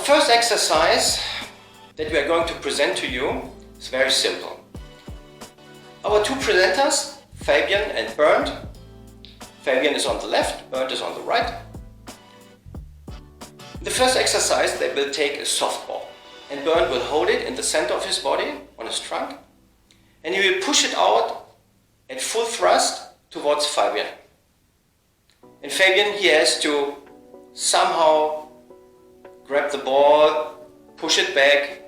The first exercise that we are going to present to you is very simple. Our two presenters, Fabian and Bernd. Fabian is on the left, Bernd is on the right. The first exercise, they will take a softball and Bernd will hold it in the center of his body, on his trunk, and he will push it out at full thrust towards Fabian. And Fabian, he has to somehow grab the ball, push it back,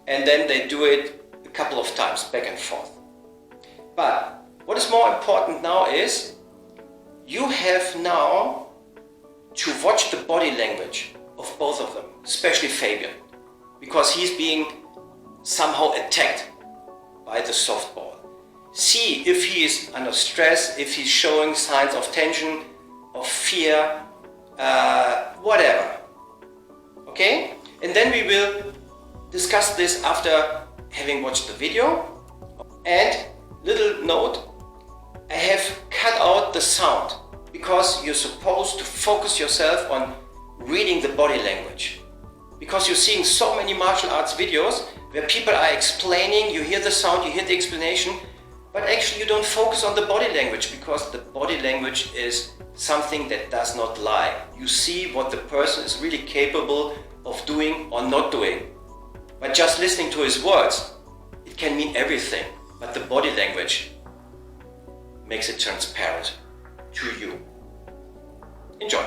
and then they do it a couple of times, back and forth. But what is more important now is you have now to watch the body language of both of them, especially Fabian, because he's being somehow attacked by the softball. See if he is under stress, if he's showing signs of tension, of fear, whatever. Okay? And then we will discuss this after having watched the video. And little note, I have cut out the sound because you're supposed to focus yourself on reading the body language. Because you're seeing so many martial arts videos where people are explaining, you hear the sound, you hear the explanation, but actually you don't focus on the body language because the body language is something that does not lie. You see what the person is really capable of doing or not doing. But just listening to his words, it can mean everything, but the body language makes it transparent to you. Enjoy.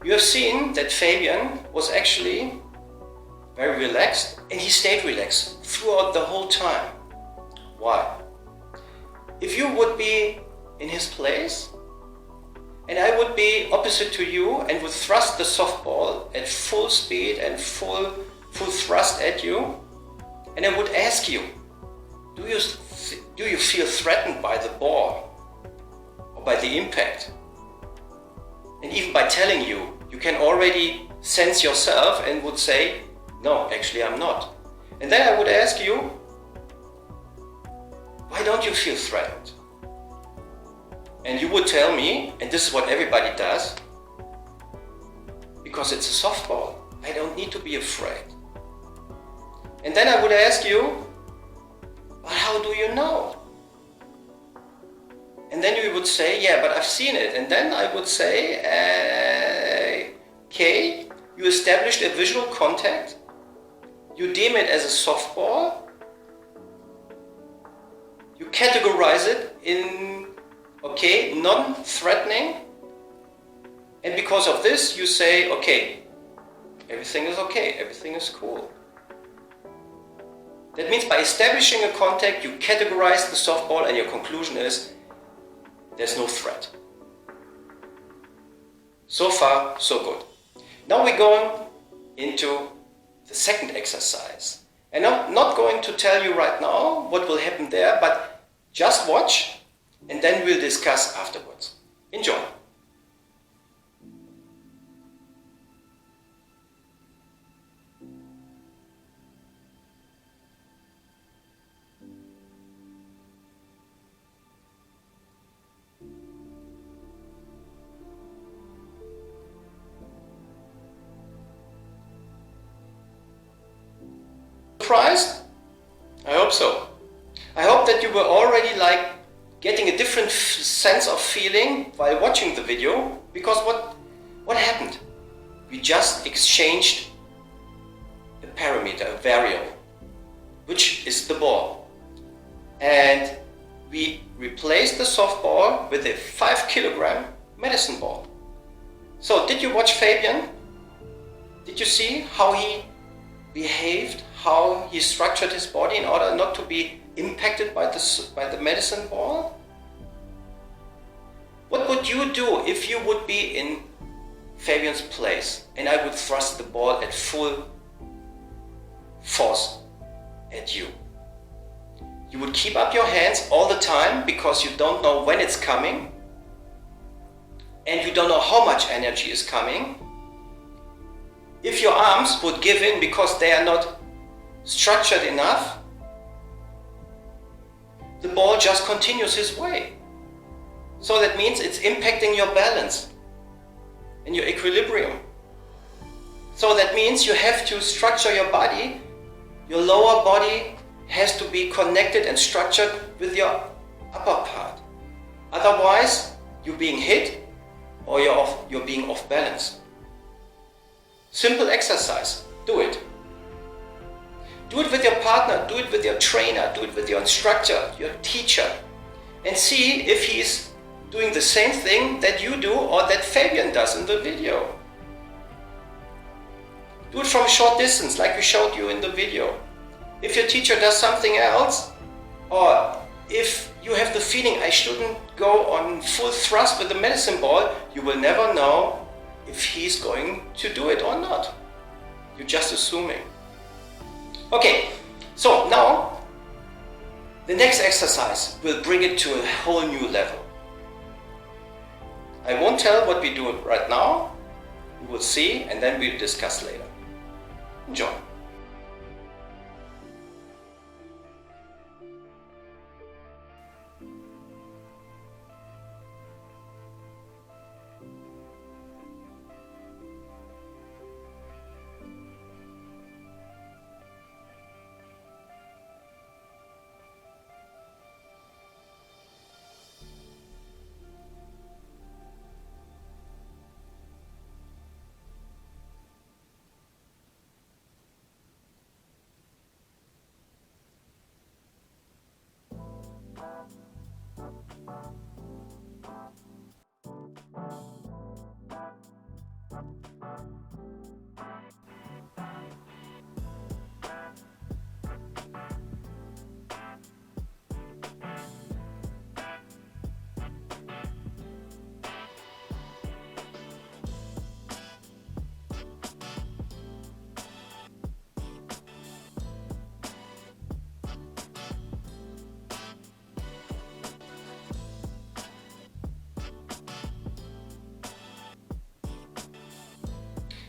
You have seen that Fabian was actually very relaxed, and he stayed relaxed throughout the whole time. Why? If you would be in his place, and I would be opposite to you and would thrust the softball at full speed and full thrust at you, and I would ask you, do you feel threatened by the ball or by the impact? And even by telling you, you can already sense yourself and would say, no, actually I'm not. And then I would ask you, why don't you feel threatened? And you would tell me, and this is what everybody does, because it's a softball, I don't need to be afraid. And then I would ask you, but how do you know? And then you would say, yeah, but I've seen it. And then I would say, okay, you established a visual contact. You deem it as a softball. You categorize it in, okay, non-threatening. And because of this, you say, okay, everything is okay, everything is cool. That means by establishing a contact, you categorize the softball and your conclusion is, there's no threat. So far, so good. Now we're going into the second exercise. And I'm not going to tell you right now what will happen there, but just watch and then we'll discuss afterwards. Enjoy. Surprised? I hope so. I hope that you were already getting a different sense of feeling while watching the video, because what happened? We just exchanged a parameter, a variable, which is the ball. And we replaced the softball with a 5-kilogram medicine ball. So did you watch Fabian? Did you see how he behaved, how he structured his body in order not to be impacted by the medicine ball? What would you do if you would be in Fabian's place and I would thrust the ball at full force at you? You would keep up your hands all the time because you don't know when it's coming and you don't know how much energy is coming. If your arms would give in because they are not structured enough, the ball just continues his way. So that means it's impacting your balance and your equilibrium. So that means you have to structure your body. Your lower body has to be connected and structured with your upper part. Otherwise, you're being hit or you're being off balance. Simple exercise. Do it. Do it with your partner, do it with your trainer, do it with your instructor, your teacher, and see if he's doing the same thing that you do or that Fabian does in the video. Do it from a short distance, like we showed you in the video. If your teacher does something else, or if you have the feeling I shouldn't go on full thrust with the medicine ball, you will never know if he's going to do it or not. You're just assuming. Okay, so now the next exercise will bring it to a whole new level. I won't tell what we do right now. You will see and then we'll discuss later. Enjoy.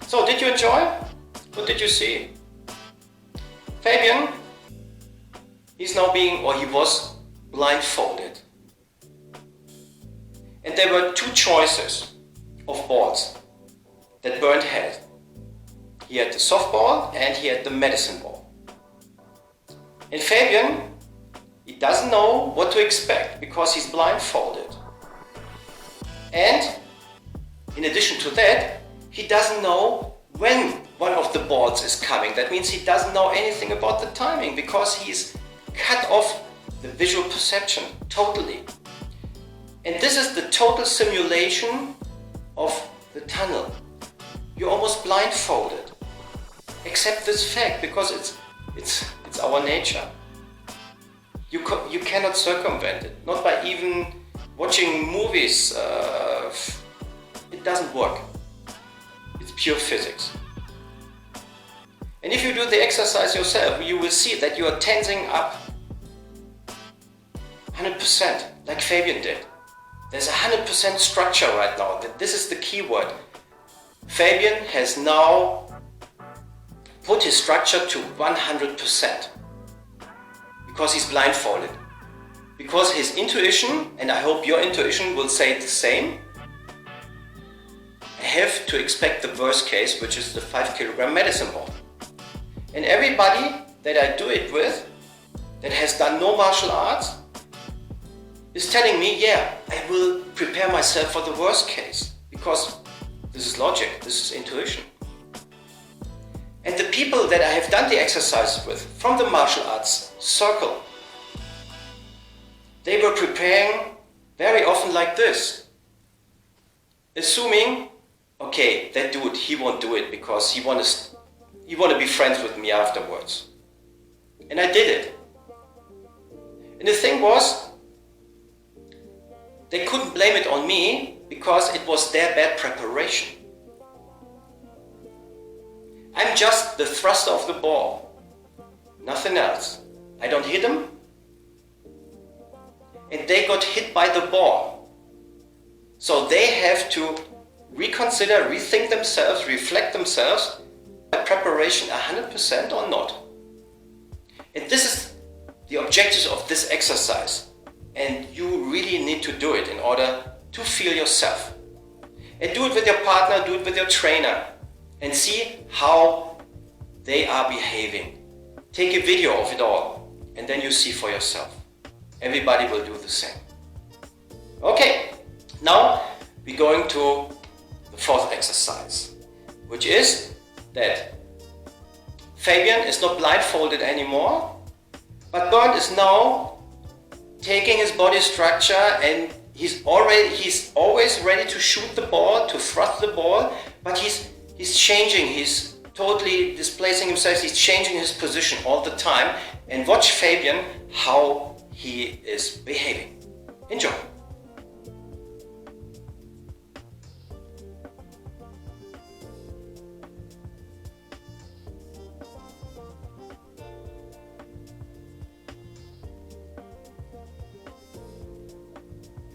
So did you enjoy? What did you see? Fabian, he's now he was blindfolded. And there were two choices of balls that Bernd had. He had the softball and he had the medicine ball. And Fabian, he doesn't know what to expect because he's blindfolded. And in addition to that, he doesn't know when one of the balls is coming. That means he doesn't know anything about the timing because he's cut off the visual perception totally. And this is the total simulation of the tunnel. You're almost blindfolded. Accept this fact because it's our nature. You cannot circumvent it, not by even watching movies. It doesn't work. It's pure physics. And if you do the exercise yourself, you will see that you are tensing up 100%, like Fabian did. There's 100% structure right now. This is the key word. Fabian has now put his structure to 100% because he's blindfolded. Because his intuition, and I hope your intuition will say the same, I have to expect the worst case, which is the 5 kilogram medicine ball. And everybody that I do it with, that has done no martial arts, is telling me, yeah, I will prepare myself for the worst case. Because this is logic, this is intuition. And the people that I have done the exercises with, from the martial arts circle, they were preparing very often like this. Assuming, okay, that dude, he won't do it because he want to be friends with me afterwards. And I did it. And the thing was, they couldn't blame it on me because it was their bad preparation. I'm just the thruster of the ball, nothing else. I don't hit them, and they got hit by the ball. So they have to reconsider, rethink themselves, reflect themselves, preparation 100% or not. And this is the objectives of this exercise. And you really need to do it in order to feel yourself. And do it with your partner, do it with your trainer, and see how they are behaving. Take a video of it all, and then you see for yourself. Everybody will do the same. Okay, now we're going to the fourth exercise, which is that Fabian is not blindfolded anymore, but Bernd is now taking his body structure, and he's always ready to shoot the ball, to thrust the ball, but he's changing, he's totally displacing himself, he's changing his position all the time. And watch Fabian how he is behaving. Enjoy.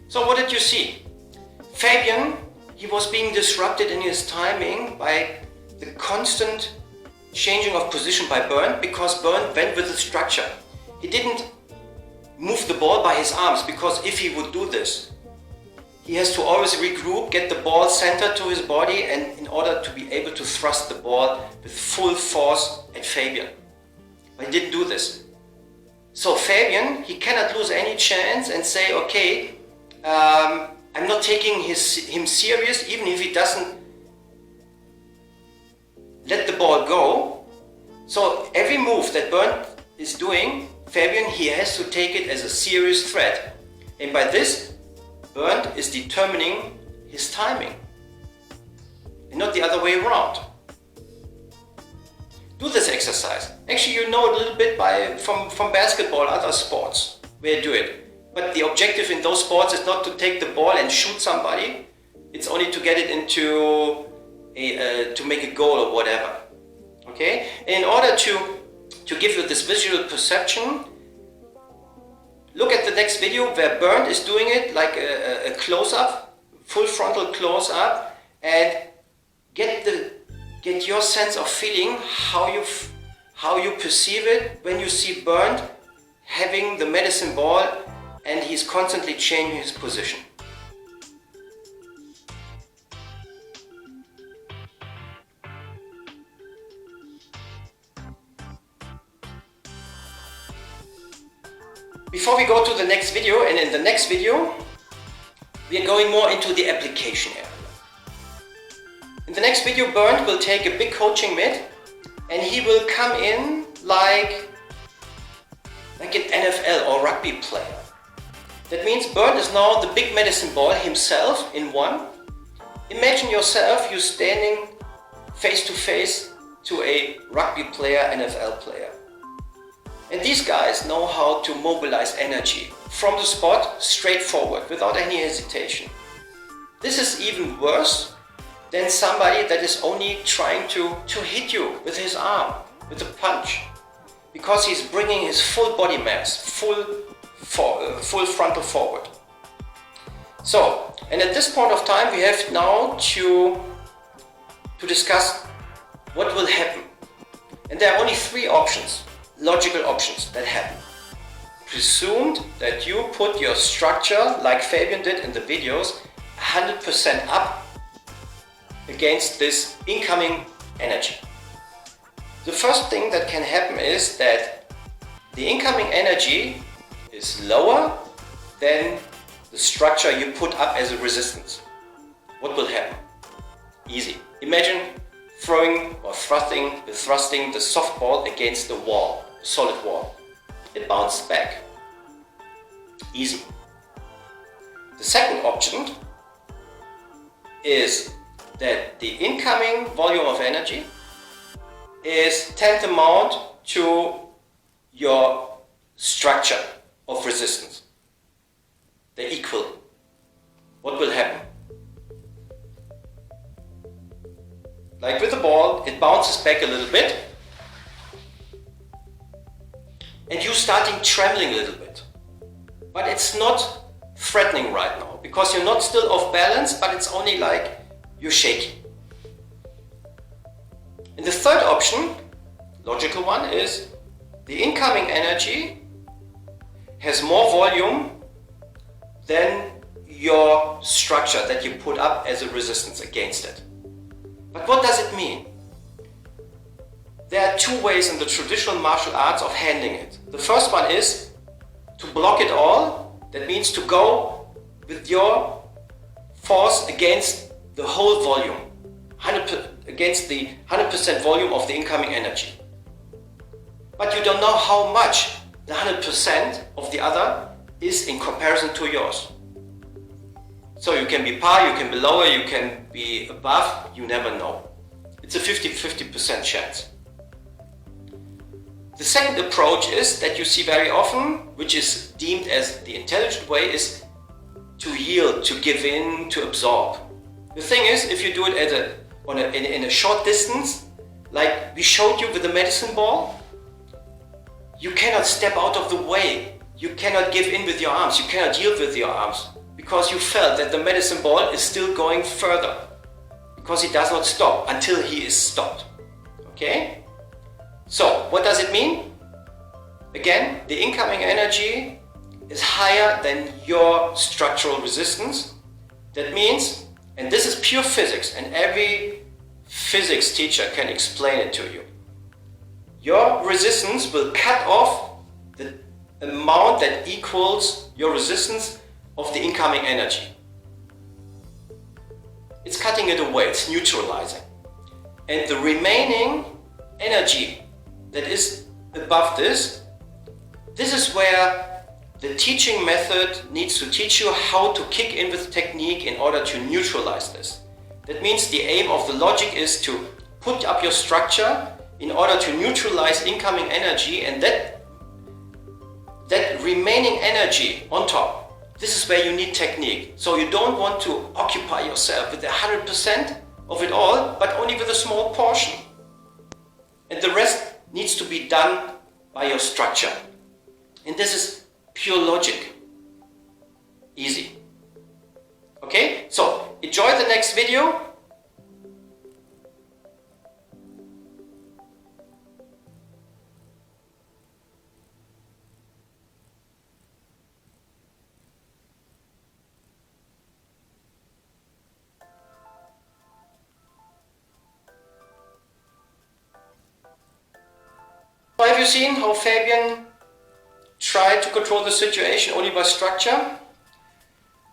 So what did you see? Fabian, he was being disrupted in his timing by the constant changing of position by Bernd, because Bernd went with the structure. He didn't move the ball by his arms, because if he would do this, he has to always regroup, get the ball centered to his body, and in order to be able to thrust the ball with full force at Fabian. But he didn't do this. So Fabian, he cannot lose any chance and say, okay, I'm not taking him serious, even if he doesn't let the ball go. So every move that Bernd is doing, Fabian, he has to take it as a serious threat. And by this, Bernd is determining his timing, and not the other way around. Do this exercise. Actually, you know a little bit from basketball, other sports, where you do it. But the objective in those sports is not to take the ball and shoot somebody. It's only to get it into to make a goal or whatever. Okay? And in order to give you this visual perception, look at the next video where Bernd is doing it like a close-up, full frontal close-up, and get your sense of feeling how you perceive it when you see Bernd having the medicine ball and he's constantly changing his position. Before we go to the next video, and in the next video we are going more into the application area. In the next video, Bernd will take a big coaching mitt and he will come in like an NFL or rugby player. That means Bernd is now the big medicine ball himself in one. Imagine yourself, you standing face to face to a rugby player, NFL player. And these guys know how to mobilize energy from the spot straight forward without any hesitation. This is even worse than somebody that is only trying to hit you with his arm, with a punch. Because he's bringing his full body mass, full frontal forward. So, and at this point of time we have now to discuss what will happen. And there are only three options, logical options that happen. Presumed that you put your structure, like Fabian did in the videos, 100% up against this incoming energy. The first thing that can happen is that the incoming energy is lower than the structure you put up as a resistance. What will happen? Easy. Imagine throwing or thrusting the softball against the wall, the solid wall. It bounces back. Easy. The second option is that the incoming volume of energy is tantamount to your structure of resistance. They're equal. What will happen? Like with the ball, it bounces back a little bit and you starting trembling a little bit. But it's not threatening right now because you're not still off balance, but it's only like you're shaking. And the third option, logical one, is the incoming energy has more volume than your structure that you put up as a resistance against it. But what does it mean? There are two ways in the traditional martial arts of handling it. The first one is to block it all. That means to go with your force against the whole volume, against the 100% volume of the incoming energy. But you don't know how much the 100% of the other is in comparison to yours. So you can be par, you can be lower, you can be above, you never know. It's a 50-50% chance. The second approach is that you see very often, which is deemed as the intelligent way, is to yield, to give in, to absorb. The thing is, if you do it in a short distance, like we showed you with the medicine ball, you cannot step out of the way. You cannot give in with your arms, you cannot yield with your arms, because you felt that the medicine ball is still going further, because he does not stop until he is stopped. Okay? So, what does it mean? Again, the incoming energy is higher than your structural resistance. That means, and this is pure physics, and every physics teacher can explain it to you. Your resistance will cut off the amount that equals your resistance of the incoming energy. It's cutting it away, it's neutralizing. And the remaining energy that is above this is where the teaching method needs to teach you how to kick in with technique in order to neutralize this. That means the aim of the logic is to put up your structure in order to neutralize incoming energy, and that remaining energy on top, this is where you need technique. So you don't want to occupy yourself with 100% of it all, but only with a small portion. And the rest needs to be done by your structure. And this is pure logic. Easy. Okay, so enjoy the next video. So have you seen how Fabian tried to control the situation only by structure?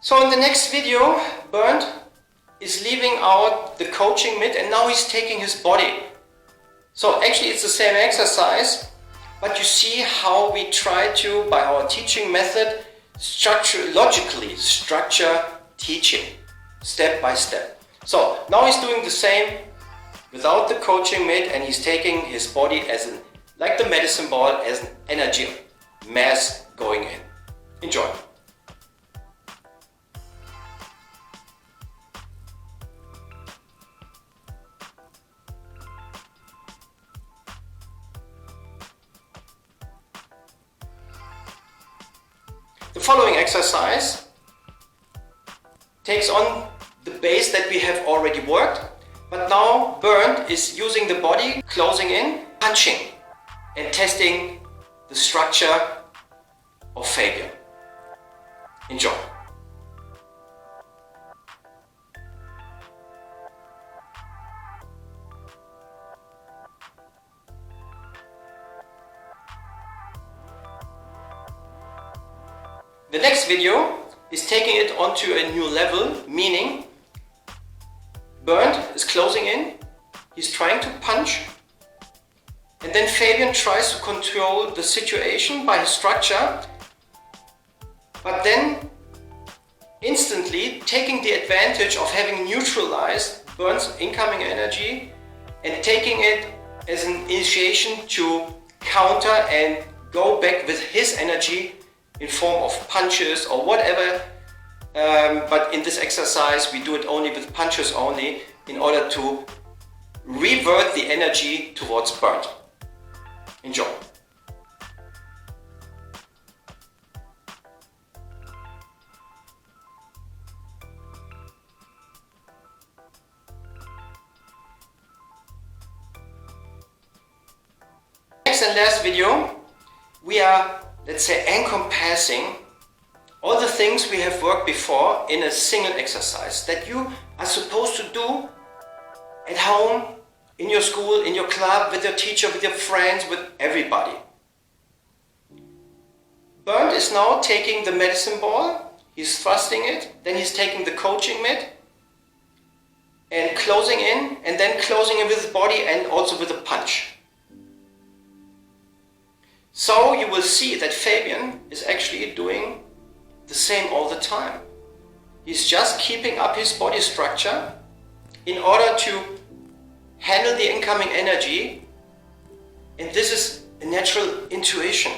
So in the next video, Bernd is leaving out the coaching mitt and now he's taking his body. So actually it's the same exercise, but you see how we try to, by our teaching method, logically structure teaching, step by step. So now he's doing the same without the coaching mitt, and he's taking his body as like the medicine ball, as an energy mass going in. Enjoy. The following exercise takes on the base that we have already worked, but now Bernd is using the body, closing in, punching and testing the structure of Fabian. Enjoy. The next video is taking it onto a new level, meaning Bernd is closing in, he's trying to punch, and then Fabian tries to control the situation by his structure, but then instantly taking the advantage of having neutralized Bernd's incoming energy and taking it as an initiation to counter and go back with his energy in form of punches or whatever, but in this exercise we do it only with punches only in order to revert the energy towards Bernd. Enjoy. Next and last video, we are, let's say, encompassing all the things we have worked before in a single exercise that you are supposed to do at home, in your school, in your club, with your teacher, with your friends, with everybody. Bernd is now taking the medicine ball, he's thrusting it, then he's taking the coaching mitt and closing in, and then closing in with his body and also with a punch. So you will see that Fabian is actually doing the same all the time. He's just keeping up his body structure in order to handle the incoming energy, and this is a natural intuition.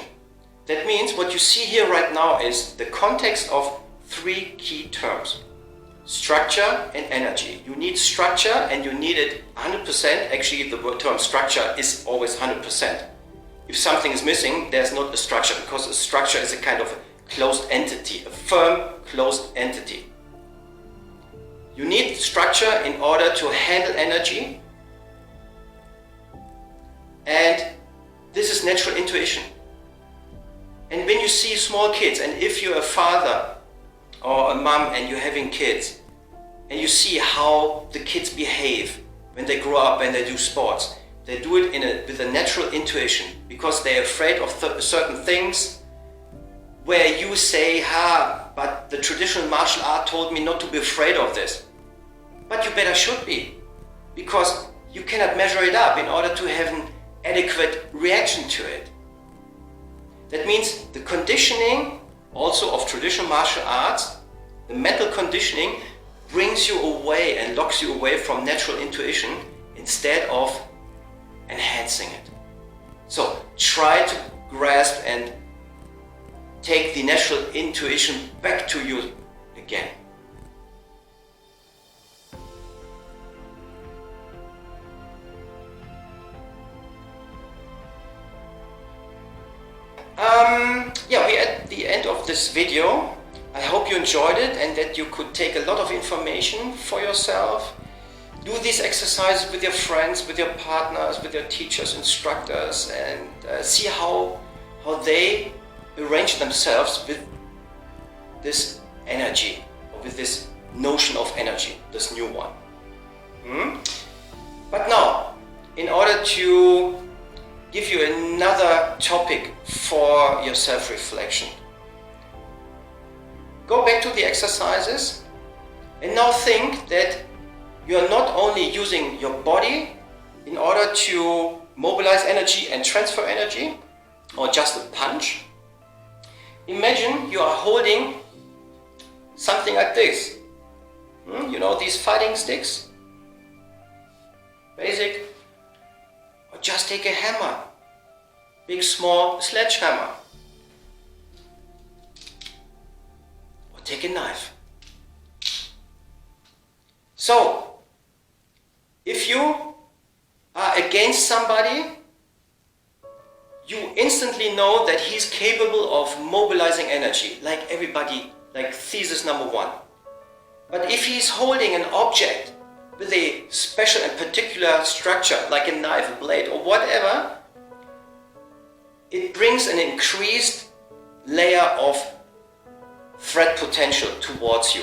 That means what you see here right now is the context of three key terms: structure and energy. You need structure and you need it 100%. Actually, the term structure is always 100%. If something is missing, there's not a structure, because a structure is a kind of closed entity, a firm closed entity. You need structure in order to handle energy, and this is natural intuition. And when you see small kids, and if you're a father or a mom and you're having kids, and you see how the kids behave when they grow up and they do sports, they do it with a natural intuition, because they're afraid of certain things where you say, but the traditional martial art told me not to be afraid of this. But you better should be, because you cannot measure it up in order to have an adequate reaction to it. That means the conditioning also of traditional martial arts, the mental conditioning, brings you away and locks you away from natural intuition instead of enhancing it. So try to grasp and take the natural intuition back to you again. We're at the end of this video. I hope you enjoyed it and that you could take a lot of information for yourself. Do these exercises with your friends, with your partners, with your teachers, instructors, and see how they arrange themselves with this energy, or with this notion of energy, this new one. But now, in order to give you another topic for your self-reflection, go back to the exercises and now think that you are not only using your body in order to mobilize energy and transfer energy, or just a punch. Imagine you are holding something like this. You know, these fighting sticks? Basic. Or just take a hammer. Big, small sledgehammer. Or take a knife. So, if you are against somebody, you instantly know that he's capable of mobilizing energy, like everybody, like thesis number 1. But if he's holding an object with a special and particular structure, like a knife, a blade, or whatever, it brings an increased layer of threat potential towards you.